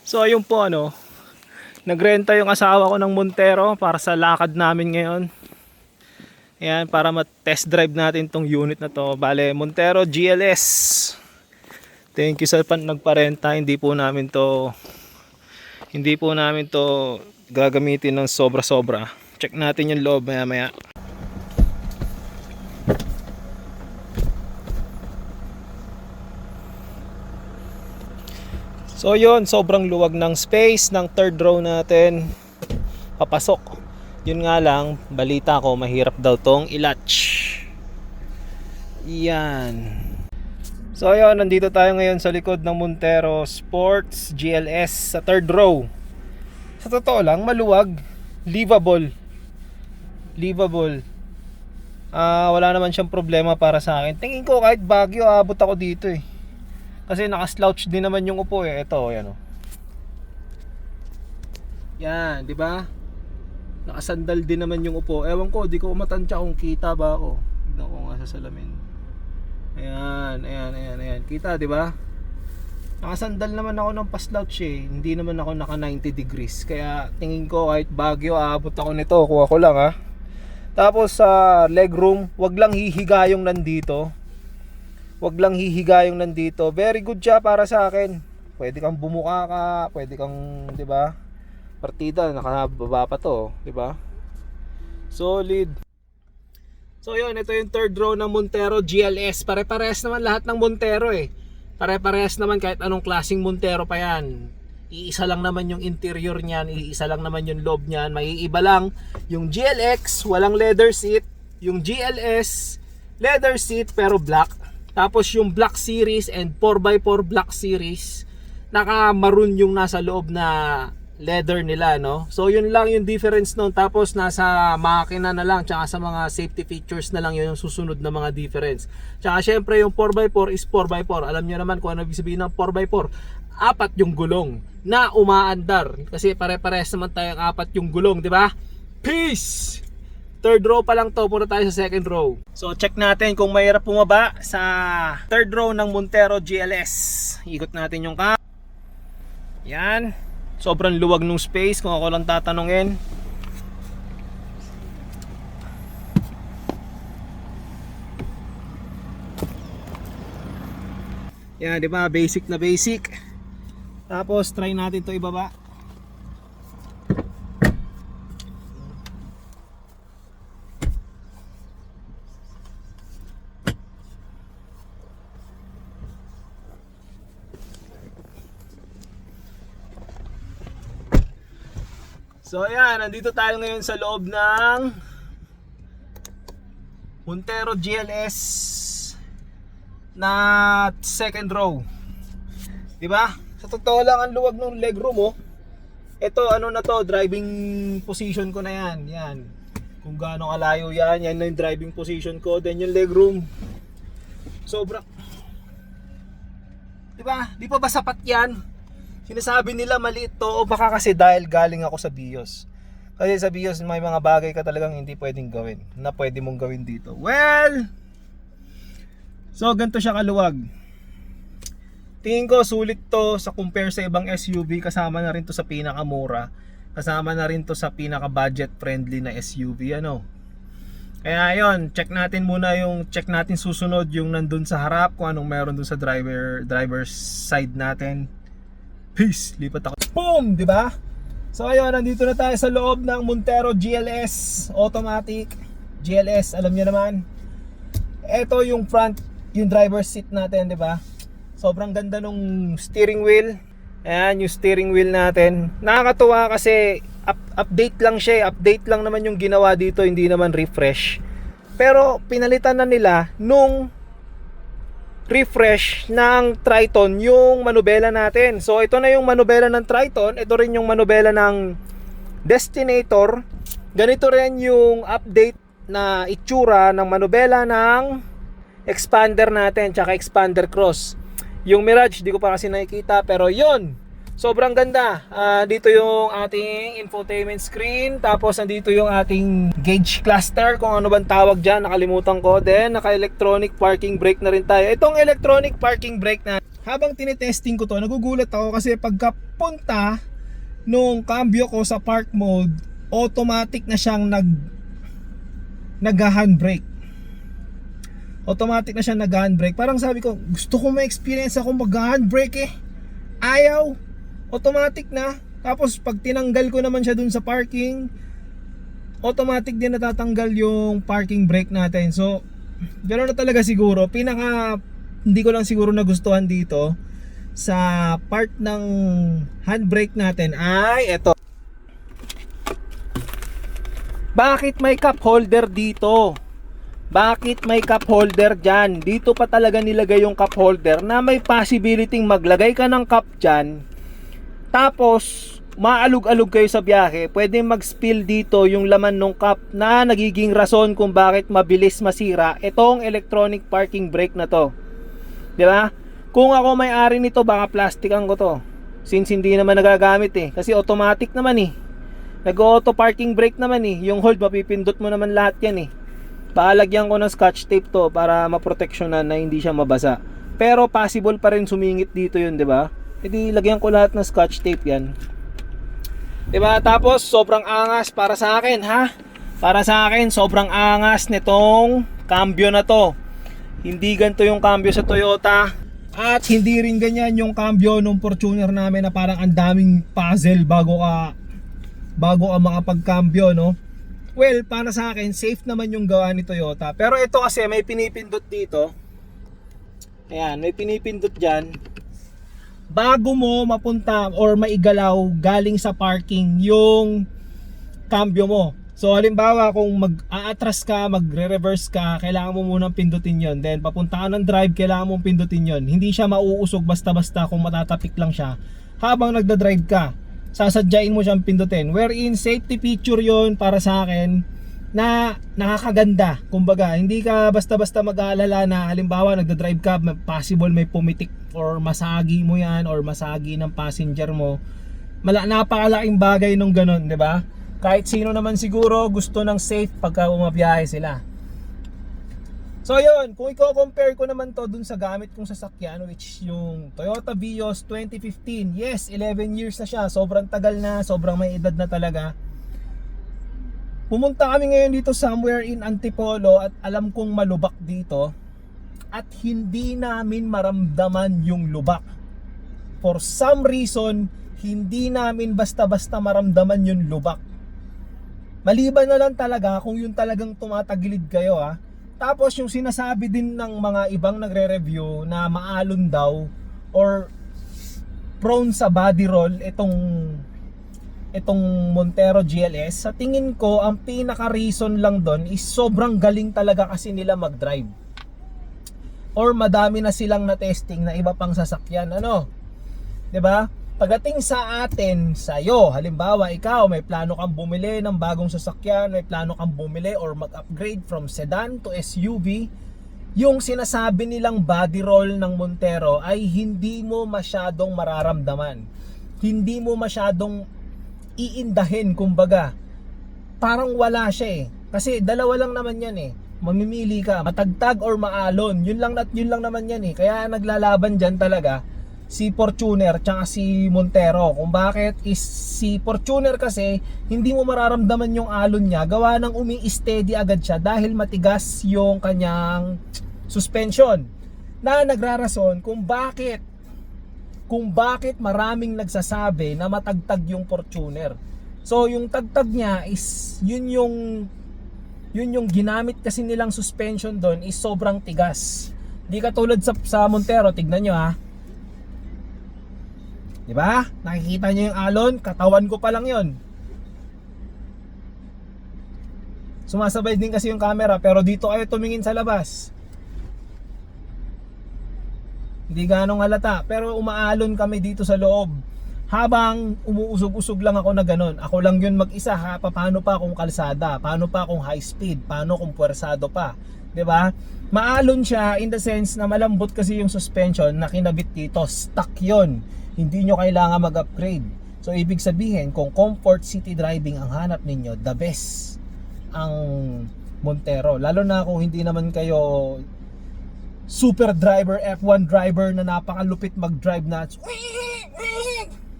So ayun po nagrenta yung asawa ko ng Montero para sa lakad namin ngayon. Ayan, para ma-test drive natin tong unit na to. Bale, Montero GLS. Thank you sa nagparenta. Hindi po namin to gagamitin ng sobra-sobra. Check natin yung loob maya-maya. So yun, sobrang luwag ng space ng third row natin. Papasok. Yun nga lang, balita ko mahirap daw tong i-latch. Yan. So yun, nandito tayo ngayon sa likod ng Montero Sports GLS sa third row. Sa totoo lang, maluwag. Livable. Wala naman siyang problema para sa akin. Tingin ko kahit Baguio, abot ako dito eh. Kasi naka-slouch din naman yung upo eh. Ito, yan oh. Yan, di ba? Nakasandal din naman yung upo. Ewan ko, di ko matansya kung kita ba ako. Tignan ko nga sa salamin. Ayan. Kita, di ba? Nakasandal naman ako ng pa-slouch eh. Hindi naman ako naka 90 degrees. Kaya tingin ko kahit Baguio, aabot ako nito. Kuha ko lang ha. Tapos sa legroom, wag lang hihiga yung nandito. Very good siya para sa akin. Pwede kang bumuka ka, pwede kang, 'di ba? Partida nakababa pa 'to, 'di ba? Solid. So 'yun, ito yung third row ng Montero GLS. Pare-parehas naman lahat ng Montero eh. Pare-parehas naman kahit anong klaseng Montero pa 'yan. Iisa lang naman yung interior niyan, iisa lang naman yung loob niyan. Maiiba lang yung GLX, walang leather seat. Yung GLS, leather seat pero black. Tapos yung Black Series and 4x4 Black Series, naka-maroon yung nasa loob na leather nila, no? So yun lang yung difference nun. Tapos nasa makina na lang, tsaka sa mga safety features na lang yun yung susunod na mga difference. Tsaka syempre yung 4x4 is 4x4. Alam nyo naman kung ano ibig sabihin ng 4x4. Apat yung gulong na umaandar. Kasi pare-pares naman tayong apat yung gulong, di ba? Peace! Third row pa lang to, punta tayo sa second row. So check natin kung mahirap bumaba sa third row ng Montero GLS. Ikot natin yung cam. Yan. Sobrang luwag ng space kung ako lang tatanungin. Yan, di ba? Basic na basic. Tapos try natin to ibaba. So ayan, nandito tayo ngayon sa loob ng Montero GLS na second row. Diba? Sa totoo lang ang luwag ng legroom oh. Ito ano na to, driving position ko na yan. Yan. Kung gaano kalayo yan, yan na yung driving position ko. Then yung legroom, sobra. Diba? Di pa ba sapat yan? Sinasabi nila maliit to o baka kasi dahil galing ako sa BIOS. Kasi sa BIOS may mga bagay ka talagang hindi pwedeng gawin na pwede mong gawin dito. Well, so ganito siya kaluwag. Tingin ko sulit to sa compare sa ibang SUV. Kasama na rin to sa pinakamura. Kasama na rin to sa pinaka budget friendly na SUV ano. Kaya ayun, check natin susunod yung nandun sa harap, kung anong meron dun sa driver's side natin. Peace, lipat ako. Boom, di ba? So ayun, nandito na tayo sa loob ng Montero GLS automatic. GLS, alam niyo naman. Ito yung front, yung driver's seat natin, di ba? Sobrang ganda nung steering wheel. Ayan, yung steering wheel natin. Nakakatuwa kasi update lang siya, update lang naman yung ginawa dito, hindi naman refresh. Pero pinalitan na nila nung refresh ng Triton yung manubela natin. So ito na yung manubela ng Triton, ito rin yung manubela ng Destinator. Ganito rin yung update na itsura ng manubela ng Expander natin, tsaka Expander Cross. Yung Mirage, di ko pa kasi nakikita, pero yun, sobrang ganda. Dito yung ating infotainment screen. Tapos nandito yung ating gauge cluster, kung ano bang tawag dyan, nakalimutan ko. Then naka electronic parking brake na rin tayo. Itong electronic parking brake na habang tinetesting ko to, nagugulat ako kasi pagkapunta nung cambio ko sa park mode, automatic na siyang nag-handbrake. Automatic na siya nag-handbrake. Parang sabi ko, gusto ko ma-experience ako mag-handbrake eh. Ayaw. Automatic na. Tapos pag tinanggal ko naman siya dun sa parking, automatic din natatanggal yung parking brake natin. So, gano'n na talaga siguro. Hindi ko lang siguro nagustuhan dito sa part ng handbrake natin ay eto. Bakit may cup holder dito? Bakit may cup holder dyan? Dito pa talaga nilagay yung cup holder na may possibility maglagay ka ng cup dyan. Tapos, maalog-alog kayo sa biyahe. Pwede mag-spill dito yung laman ng cup na nagiging rason kung bakit mabilis masira itong electronic parking brake na to. Di ba? Kung ako may-ari nito, baka plastikan ko to. Since hindi naman nagagamit eh. Kasi automatic naman eh. Nag-auto parking brake naman eh. Yung hold, mapipindot mo naman lahat yan eh. Paalagyan ko ng scotch tape to para maproteksyonan na hindi siya mabasa. Pero possible pa rin sumingit dito yun, di ba? Hindi lagyan ko lahat ng scotch tape yan. Di ba? Tapos sobrang angas para sa akin, ha? Para sa akin, sobrang angas nitong cambio na to. Hindi ganito yung cambio sa Toyota. At hindi rin ganyan yung cambio nung Fortuner namin na parang ang daming puzzle bago ka makapag-cambio, no? Well, para sa akin, safe naman yung gawa ni Toyota. Pero ito kasi may pinipindot dito. Ayan, may pinipindot dyan. Bago mo mapunta or maigalaw galing sa parking yung cambio mo. So halimbawa kung mag-aatras ka, magre-reverse ka, kailangan mo munang pindutin yon. Then papunta ka ng drive, kailangan mong pindutin yon. Hindi siya mauusog basta-basta kung matatapik lang siya habang nagda-drive ka. Sasadyain mo siyang pindutin. Wherein safety feature yon para sa akin na nakakaganda. Kumbaga, hindi ka basta-basta mag-aalala na halimbawa nagda-drive ka, possible may pumitik or masagi mo yan or masagi ng passenger mo. Napakalaking bagay nung ganun, di ba? Kahit sino naman siguro gusto ng safe pagka bumabiyahe sila. So yun, kung i-compare ko naman to dun sa gamit kong sasakyan, which yung Toyota Vios 2015. Yes, 11 years na siya. Sobrang tagal na, sobrang may edad na talaga. Pumunta kami ngayon dito somewhere in Antipolo at alam kong malubak dito. At hindi namin maramdaman yung lubak. For some reason, hindi namin basta-basta maramdaman yung lubak. Maliban na lang talaga kung yung talagang tumatagilid kayo, ha. Tapos yung sinasabi din ng mga ibang nagre-review na maalon daw or prone sa body roll itong Montero GLS. Sa tingin ko, ang pinaka-reason lang doon is sobrang galing talaga kasi nila mag-drive. Or madami na silang na-testing na iba pang sasakyan, ano? 'Di ba? Pagdating sa atin, sa'yo, halimbawa ikaw may plano kang bumili ng bagong sasakyan, may plano kang bumili or mag-upgrade from sedan to SUV, yung sinasabi nilang body roll ng Montero ay hindi mo masyadong mararamdaman. Hindi mo masyadong iindahin, kumbaga. Parang wala siya eh. Kasi dalawa lang naman yan eh. Mamimili ka, matagtag or maalon. Yun lang naman yan eh. Kaya naglalaban dyan talaga si Fortuner tsaka si Montero. Kung bakit is si Fortuner kasi hindi mo mararamdaman yung alon niya, gawa ng umi-steady agad siya dahil matigas yung kanyang suspension, na nagrarason kung bakit maraming nagsasabi na matagtag yung Fortuner. So yung tagtag niya is yun yung ginamit kasi nilang suspension doon is sobrang tigas. Di katulad sa Montero, tignan nyo ha. Diba? Nakikita nyo yung alon, katawan ko pa lang yon. Sumasabay din kasi yung camera, pero dito kayo tumingin sa labas. Hindi ganong halata, pero umaalon kami dito sa loob. Habang umuusog-usog lang ako na ganon. Ako lang yun mag-isa ha. Paano pa kung kalsada? Paano pa kung high speed? Paano kung puwersado pa? Diba? Maalon siya in the sense na malambot kasi yung suspension na kinabit dito. Stuck yon. Hindi nyo kailangan mag-upgrade. So ibig sabihin, kung comfort city driving ang hanap ninyo, the best ang Montero. Lalo na kung hindi naman kayo super driver, F1 driver na napakalupit mag-drive na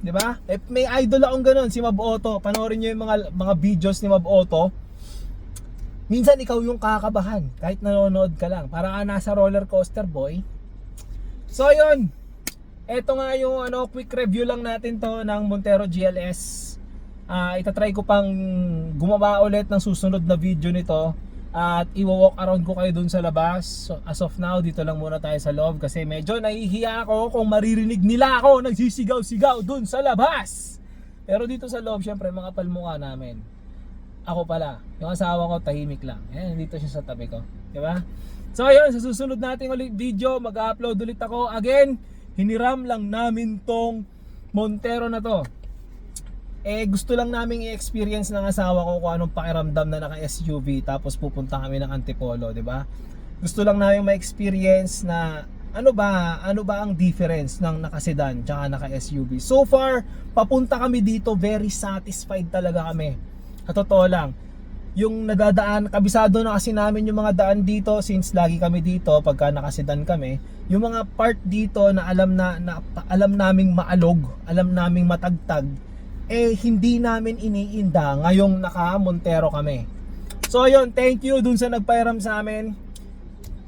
'di ba? May idol akong ganun, si Mab Auto. Panoorin niyo yung mga videos ni Mab Auto. Minsan ikaw yung kakabahan kahit nanonood ka lang. Para ka nasa roller coaster, boy. So yun. Ito nga yung quick review lang natin to ng Montero GLS. Itatry ko pang gumawa ulit ng susunod na video nito. At i-walk around ko kayo dun sa labas. So as of now, dito lang muna tayo sa loob kasi medyo nahihiya ako kung maririnig nila ako nagsisigaw-sigaw dun sa labas. Pero dito sa loob, syempre mga palmukha namin. Ako pala, yung asawa ko tahimik lang. Ayan, dito siya sa tabi ko, di ba? So ayun, sa susunod nating ulit video, mag-upload ulit ako. Again, hiniram lang namin tong Montero na to. Gusto lang naming i-experience ng asawa ko kung anong pakiramdam na naka-SUV tapos pupunta kami ng Antipolo, 'di ba? Gusto lang namin ma-experience na ano ba ang difference ng naka-sedan tsaka naka-SUV. So far, papunta kami dito very satisfied talaga kami. Sa totoo lang, yung nadadaan, kabisado na kasi namin yung mga daan dito since lagi kami dito pagka naka-sedan kami. Yung mga part dito na alam naming maalog, alam naming matagtag, hindi namin iniinda ngayong naka-Montero kami. So ayun, thank you dun sa nagpairam sa amin.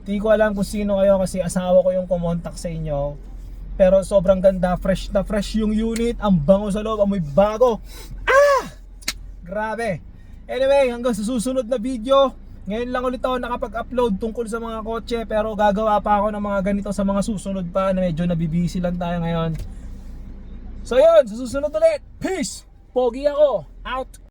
Hindi ko alam kung sino kayo kasi asawa ko yung kumontak sa inyo. Pero sobrang ganda, fresh na fresh yung unit, ang bango sa loob, amoy bago. Grabe. Anyway, hanggang sa susunod na video. Ngayon lang ulit ako nakapag-upload tungkol sa mga kotse, pero gagawa pa ako ng mga ganito sa mga susunod pa na medyo nabibisi lang tayo ngayon. So yun, sa susunod ulit. Peace! Pogi ako. Out!